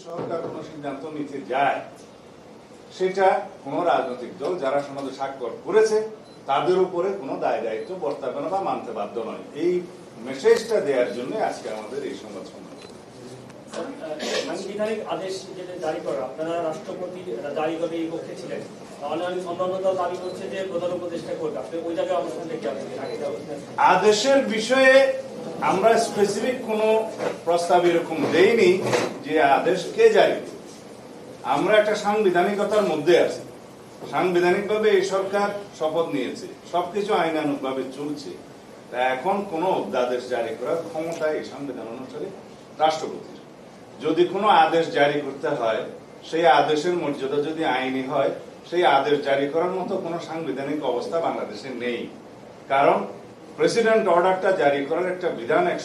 সরকার কোনো সিদ্ধান্ত নিতে যায় সেটা কোন রাজনৈতিক দল যারা সনদে স্বাক্ষর করেছে তাদের উপরে কোনো দায় দায়িত্ব বর্তাবে না বা মানতে বাধ্য নয়। এই মেসেজটা দেওয়ার জন্য আজকে আমাদের এই সংবাদ সম্মেলন। সাংবিধানিক আদেশ যেটা জারি করা, আপনারা রাষ্ট্রপতি জারি করে এই পক্ষে ছিলেন, অন্যান্য দল দাবি করছে যে প্রধান উপদেষ্টা করবে, আপনি ওই জায়গায় অবস্থান থেকে আদেশের বিষয়ে আমরা স্পেসিফিক কোনো প্রস্তাব এরকম দেইনি যে আদেশ কে জারি করবে। আমরা একটা সাংবিধানিকতার মধ্যে আছি, সাংবিধানিকভাবে এই সরকার শপথ নিয়েছে, সবকিছু আইনানুগ ভাবে চলছে। তা এখন কোন অধ্যাদেশ জারি করার ক্ষমতা এই সংবিধান অনুসারে রাষ্ট্রপতির। যদি কোনো আদেশ জারি করতে হয়, সেই আদেশের মর্যাদা যদি আইনি হয়, সেই আদেশ জারি করার মতো কোনো সাংবিধানিক অবস্থা বাংলাদেশে নেই। কারণ প্রেসিডেন্ট অর্ডারটা জারি করার একটা বিধান এক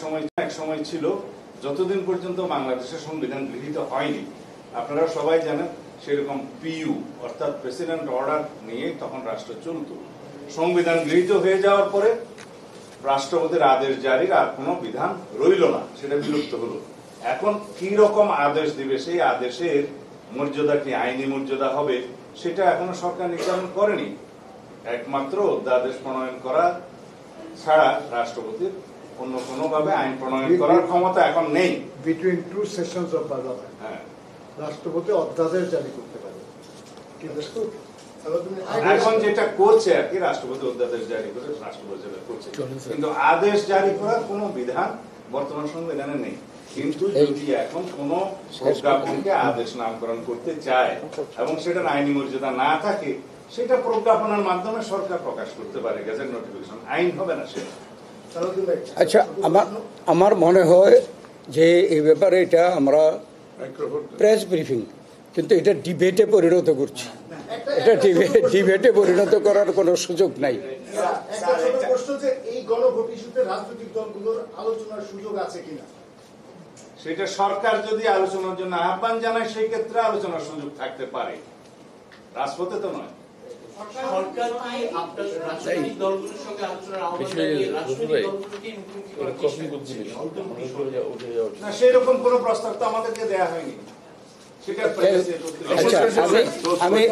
সময় ছিল, যতদিন পর্যন্ত বাংলাদেশের সংবিধান গৃহীত হয়নি। আপনারা সবাই জানেন সেরকম পিইউ অর্থাৎ প্রেসিডেন্ট অর্ডার নিয়ে তখন রাষ্ট্র চলত। সংবিধান গৃহীত হয়ে যাওয়ার পরে রাষ্ট্রপতির আদেশ জারির আর কোনো বিধান রইল না, সেটা বিলুপ্ত হলো। এখন কি রকম আদেশ দিবে, সেই আদেশের মর্যাদা কি আইনি মর্যাদা হবে, সেটা এখনো সরকার নির্ধারণ করেনি। একমাত্র অধ্যাদেশ প্রণয়ন করা ছাড়া রাষ্ট্রপতির অন্য কোনো ভাবে আইন প্রণয়ন করার ক্ষমতা এখন নেই। Between two sessions of parliament রাষ্ট্রপতি অধ্যাদেশ জারি করতে পারে, কিন্তু এখন যেটা করছে আর কি, রাষ্ট্রপতি অধ্যাদেশ জারি করে রাষ্ট্রপতি যেটা করছে, কিন্তু আদেশ জারি করার কোনো বিধান বর্তমান সংবিধানে নেই। কিন্তু যদি এখন কোন প্রজ্ঞাপনকে আদেশ নামকরণ করতে চায় এবং সেটার আইনি মর্যাদা না থাকে, সেটা প্রজ্ঞাপনের মাধ্যমে সরকার প্রকাশ করতে পারে, গেজেট নোটিফিকেশন, আইন হবে না সেটা। আচ্ছা, আমার মনে হয় যে এই ব্যাপারে এটা আমরা প্রেস ব্রিফিং, কিন্তু এটা ডিবেটে পরিণত করছি। এটা ডিবেটে পরিণত করার কোনো সুযোগ নাই। এই গণভোট ইস্যুতে রাজনৈতিক দলগুলোর আলোচনার সুযোগ আছে কিনা, সেটা সরকার যদি আলোচনার জন্য আহ্বান জানায়, সেই ক্ষেত্রে আলোচনার সুযোগ থাকতে পারে, রাজপথে তো নয়। সরকার কি আপনার রাজনৈতিক দলগুলোর সঙ্গে আলোচনার আহ্বান জানিয়ে রাজনৈতিক দলগুলোকে মুখোমুখি করার চেষ্টা করছে? না, সেরকম কোনো প্রস্তাব তো আমাদেরকে দেয়া হয়নি। সেটা আচ্ছা, আমি